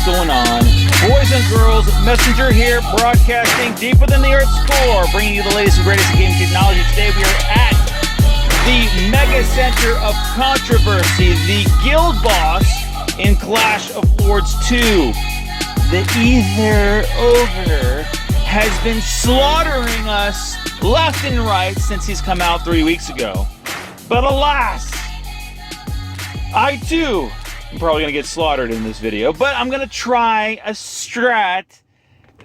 going on? Boys and girls, Messenger here, broadcasting deep within the Earth's core, bringing you the latest and greatest in game technology. Today we are at the mega center of controversy, the guild boss in Clash of Lords 2. The Ogre has been slaughtering us left and right since he's come out 3 weeks ago. But alas, I too am probably going to get slaughtered in this video, but I'm going to try a strat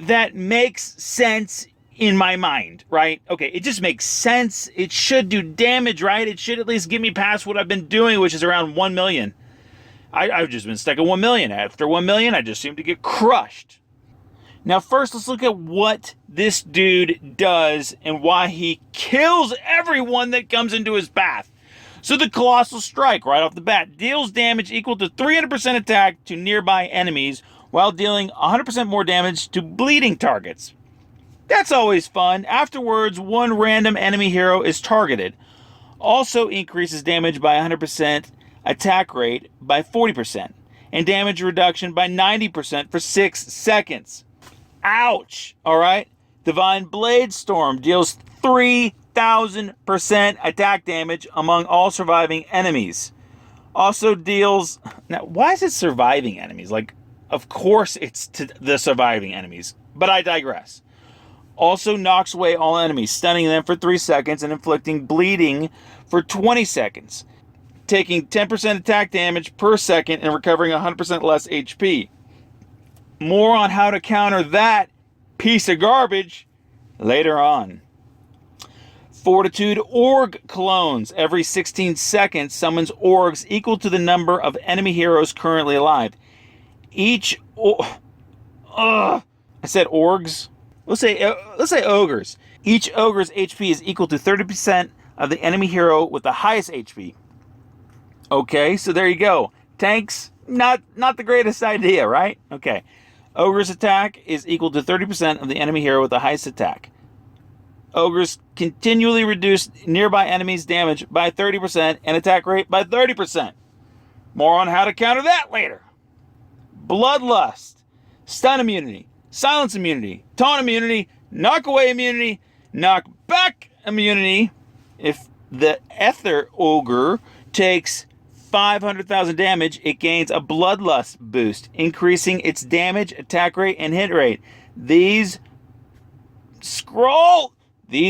that makes sense in my mind, right? Okay, it just makes sense. It should do damage, right? It should at least get me past what I've been doing, which is around 1 million. I've just been stuck at 1 million. After 1 million, I just seem to get crushed. Now, first, let's look at what this dude does and why he kills everyone that comes into his path. So the Colossal Strike, right off the bat, deals damage equal to 300% attack to nearby enemies while dealing 100% more damage to bleeding targets. That's always fun. Afterwards, one random enemy hero is targeted. Also increases damage by 100%, attack rate by 40%, and damage reduction by 90% for 6 seconds. Ouch! Alright? Divine Blade Storm deals 3,000% attack damage among all surviving enemies. Also deals... Now, why is it surviving enemies? Like, of course it's to the surviving enemies. But I digress. Also knocks away all enemies, stunning them for 3 seconds and inflicting bleeding for 20 seconds. Taking 10% attack damage per second and recovering 100% less HP. More on how to counter that piece of garbage later on. Fortitude Org clones. Every 16 seconds summons orgs equal to the number of enemy heroes currently alive. I said orgs. Let's say ogres. Each ogre's HP is equal to 30% of the enemy hero with the highest HP. Okay, so there you go. Tanks, not the greatest idea, right? Okay. Ogre's attack is equal to 30% of the enemy hero with the highest attack. Ogres continually reduce nearby enemies' damage by 30% and attack rate by 30%. More on how to counter that later. Bloodlust, stun immunity, silence immunity, taunt immunity, knock away immunity, knock back immunity. If the Ether Ogre takes 500,000 damage, it gains a Bloodlust boost, increasing its damage, attack rate, and hit rate. These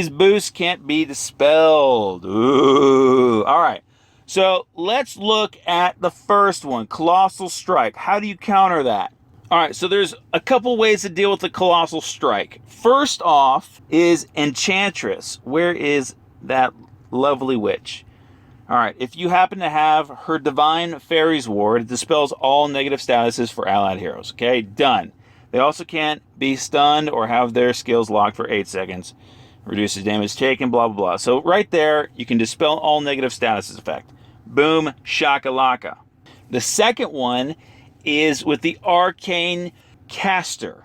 boosts can't be dispelled. Ooh. All right. So let's look at the first one, Colossal Strike. How do you counter that? All right, so there's a couple ways to deal with the Colossal Strike. First off is Enchantress. Where is that lovely witch? All right, if you happen to have her Divine Fairies Ward, it dispels all negative statuses for allied heroes. Okay, done. They also can't be stunned or have their skills locked for 8 seconds. Reduces damage taken, blah, blah, blah. So right there, you can dispel all negative statuses effect. Boom, shakalaka. The second one is with the Arcane Caster,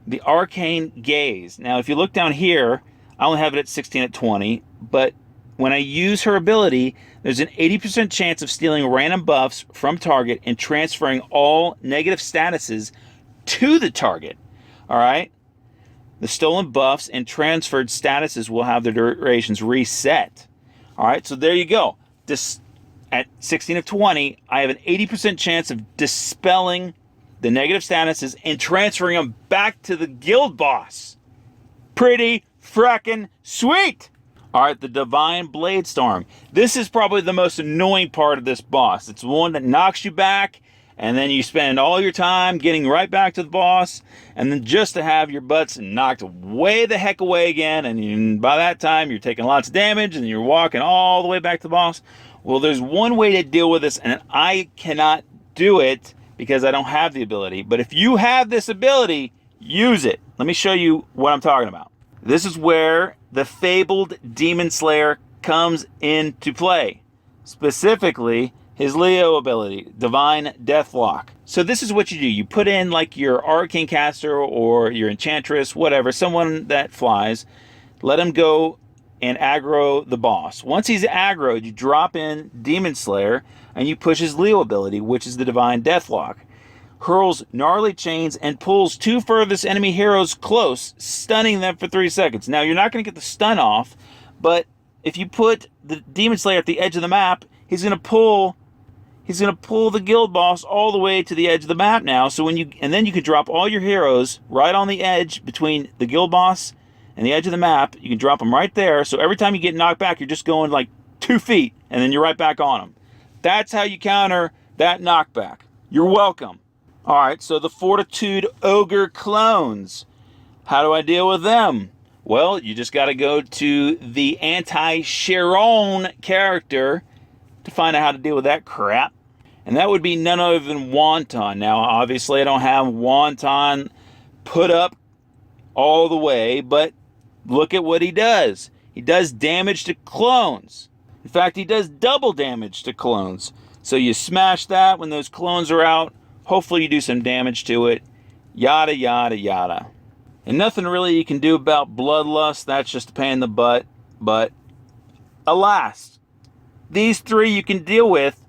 the Arcane Gaze. Now, if you look down here, I only have it at 16 at 20, but when I use her ability, there's an 80% chance of stealing random buffs from target and transferring all negative statuses to the target. All right? The stolen buffs and transferred statuses will have their durations reset. All right? So there you go. At 16 of 20, I have an 80% chance of dispelling the negative statuses and transferring them back to the guild boss. Pretty frickin' sweet! Alright, the Divine Blade Storm. This is probably the most annoying part of this boss. It's the one that knocks you back, and then you spend all your time getting right back to the boss, and then just to have your butts knocked way the heck away again, and by that time you're taking lots of damage, and you're walking all the way back to the boss. Well, there's one way to deal with this, and I cannot do it because I don't have the ability. But if you have this ability, use it. Let me show you what I'm talking about. This is where the fabled Demon Slayer comes into play. Specifically, his Leo ability, Divine Deathlock. So this is what you do. You put in like your Arcane Caster or your Enchantress, whatever, someone that flies. Let him go and aggro the boss. Once he's aggroed, you drop in Demon Slayer and you push his Leo ability, which is the Divine Deathlock. hurls gnarly chains, and pulls 2 furthest enemy heroes close, stunning them for 3 seconds. Now, you're not going to get the stun off, but if you put the Demon Slayer at the edge of the map, he's going to pull the guild boss all the way to the edge of the map now. So then you can drop all your heroes right on the edge between the guild boss and the edge of the map. You can drop them right there. So every time you get knocked back, you're just going like 2 feet, and then you're right back on them. That's how you counter that knockback. You're welcome. All right, so the Fortitude Ogre clones. How do I deal with them? Well, you just got to go to the anti-Sharon character to find out how to deal with that crap. And that would be none other than Wonton. Now, obviously, I don't have Wonton put up all the way, but look at what he does. He does damage to clones. In fact, he does double damage to clones. So you smash that when those clones are out. Hopefully you do some damage to it. Yada, yada, yada. And nothing really you can do about Bloodlust. That's just a pain in the butt. But alas, these 3 you can deal with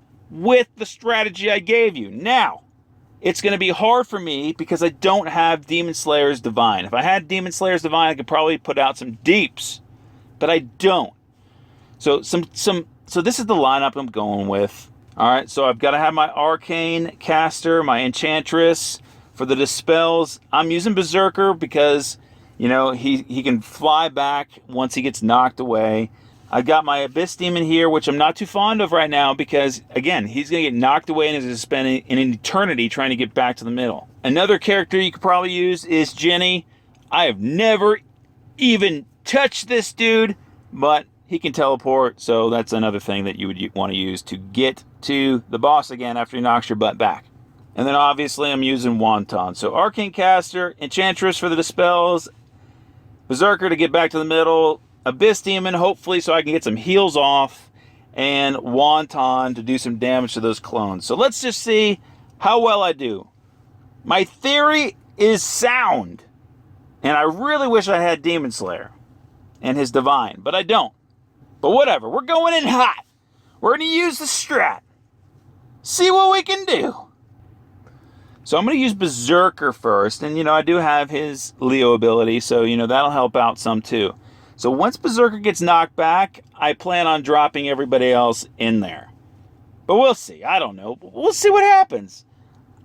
the strategy I gave you. Now, it's going to be hard for me because I don't have Demon Slayer's Divine. If I had Demon Slayer's Divine, I could probably put out some deeps. But I don't. So this is the lineup I'm going with. All right, so I've got to have my Arcane Caster, my Enchantress. For the Dispels, I'm using Berserker because, you know, he can fly back once he gets knocked away. I've got my Abyss Demon here, which I'm not too fond of right now because, again, he's going to get knocked away and is spending an eternity trying to get back to the middle. Another character you could probably use is Jenny. I have never even touched this dude, but he can teleport, so that's another thing that you would want to use to get to the boss again after he knocks your butt back. And then obviously I'm using Wonton. So Arcane Caster, Enchantress for the Dispels, Berserker to get back to the middle, Abyss Demon hopefully so I can get some heals off, and Wonton to do some damage to those clones. So let's just see how well I do. My theory is sound. And I really wish I had Demon Slayer and his Divine, but I don't. But whatever, we're going in hot. We're going to use the strat. See what we can do. So I'm going to use Berserker first. And, you know, I do have his Leo ability. So, you know, that'll help out some too. So once Berserker gets knocked back, I plan on dropping everybody else in there. But we'll see. I don't know. We'll see what happens.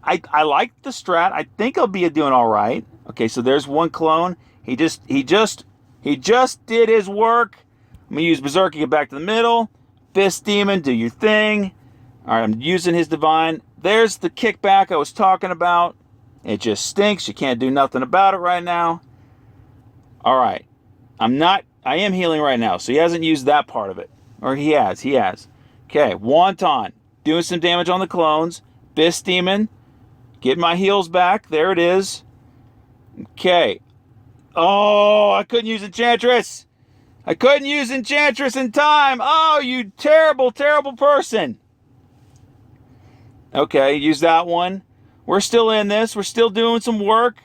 I like the strat. I think I'll be doing all right. Okay, so there's one clone. He just did his work. I'm going to use Berserker to get back to the middle. Fist Demon, do your thing. All right, I'm using his Divine. There's the kickback I was talking about. It just stinks. You can't do nothing about it right now. All right. I am healing right now, so he hasn't used that part of it. Or he has. Okay, Wonton, doing some damage on the clones. Fist Demon, get my heals back. There it is. Okay. Oh, I couldn't use Enchantress. I couldn't use Enchantress in time. Oh, you terrible, terrible person. Okay, use that one. We're still in this. We're still doing some work.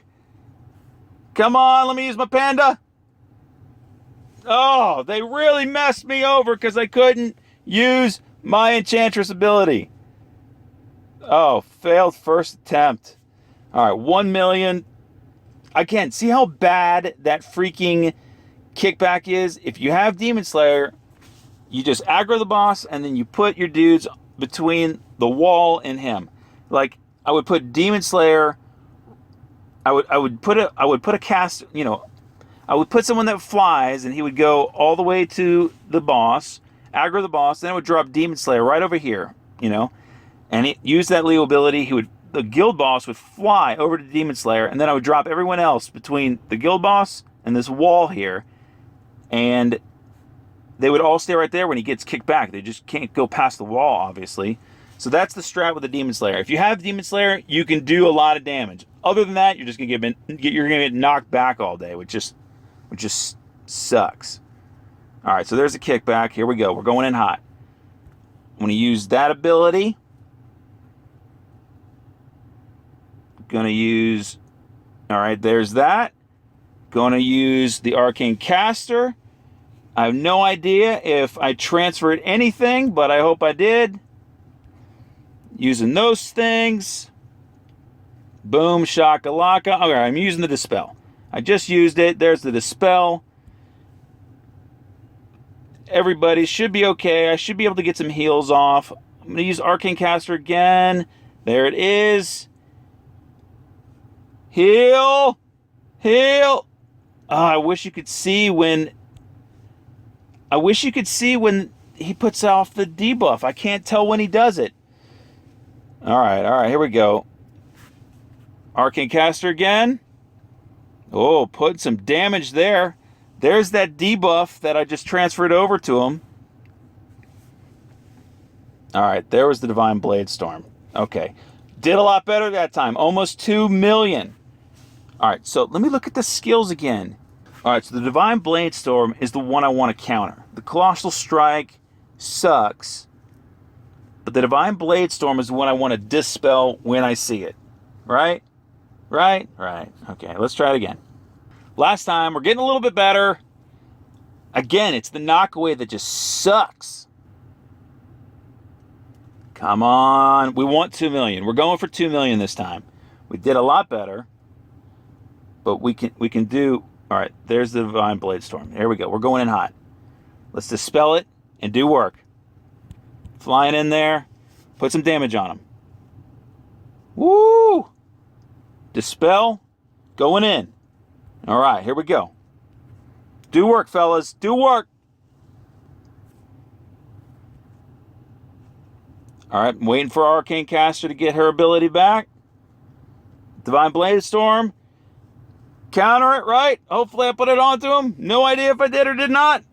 Come on, let me use my panda. Oh, they really messed me over because I couldn't use my Enchantress ability. Oh, failed first attempt. All right, 1 million. Again, see how bad that freaking kickback is? If you have Demon Slayer, you just aggro the boss and then you put your dudes between the wall and him. Like, I would put Demon Slayer, I would put a cast, you know, I would put someone that flies and he would go all the way to the boss, aggro the boss, then I would drop Demon Slayer right over here, you know, and use that Leo ability. The guild boss would fly over to Demon Slayer, and then I would drop everyone else between the guild boss and this wall here, and they would all stay right there when he gets kicked back. They just can't go past the wall, obviously. So that's the strat with the Demon Slayer. If you have Demon Slayer, you can do a lot of damage. Other than that, you're just gonna get knocked back all day, which just sucks. All right, so there's a kickback. Here we go. We're going in hot. I'm gonna use that ability. Gonna use. All right, there's that. Gonna use the Arcane Caster. I have no idea if I transferred anything, but I hope I did. Using those things. Boom, shakalaka. Okay, I'm using the dispel. I just used it. There's the dispel. Everybody should be okay. I should be able to get some heals off. I'm going to use Arcane Caster again. There it is. Heal. Heal. Oh, I wish you could see when he puts off the debuff. I can't tell when he does it. All right, here we go. Arcane Caster again. Oh, putting some damage there. There's that debuff that I just transferred over to him. All right, there was the Divine Blade Storm. Okay, did a lot better that time. Almost 2 million. All right, so let me look at the skills again. All right, so the Divine Blade Storm is the one I want to counter. The Colossal Strike sucks, but the Divine Blade Storm is the one I want to dispel when I see it. Right? Right? Okay, let's try it again. Last time, we're getting a little bit better. Again, it's the knockaway that just sucks. Come on. We want 2 million. We're going for 2 million this time. We did a lot better, but we can do... All right, there's the Divine Blade Storm. There we go. We're going in hot. Let's dispel it and do work. Flying in there. Put some damage on him. Woo! Dispel. Going in. All right, here we go. Do work, fellas. Do work. All right, I'm waiting for Arcane Caster to get her ability back. Divine Blade Storm. Counter it, right? Hopefully I put it onto him. No idea if I did or did not.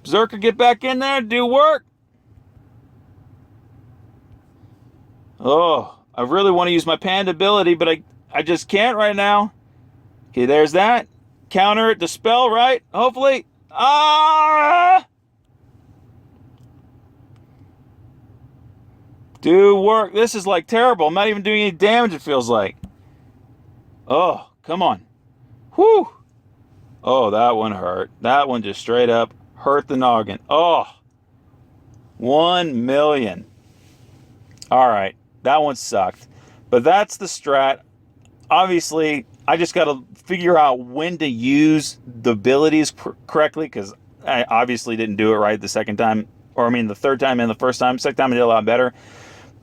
Berserker, get back in there. Do work. Oh, I really want to use my Panda ability, but I just can't right now. Okay, there's that. Counter it, dispel, right? Hopefully. Ah! Do work. This is like terrible. I'm not even doing any damage, it feels like. Oh, come on. Whew. Oh, that one hurt. That one just straight up hurt the noggin. Oh. 1 million. All right. That one sucked. But that's the strat. Obviously, I just got to figure out when to use the abilities correctly, because I obviously didn't do it right the second time. Or, I mean, the third time and the first time. Second time I did a lot better.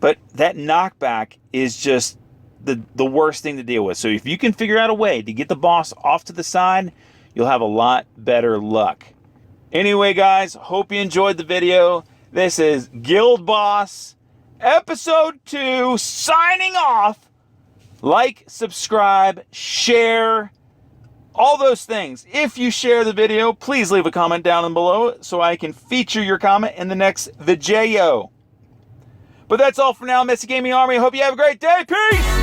But that knockback is just the worst thing to deal with. So if you can figure out a way to get the boss off to the side, you'll have a lot better luck. Anyway, guys, hope you enjoyed the video. This is Guild Boss Episode 2 signing off. Like, subscribe, share, all those things. If you share the video, please leave a comment down below so I can feature your comment in the next video. But that's all for now, Messy Gaming Army. I hope you have a great day. Peace!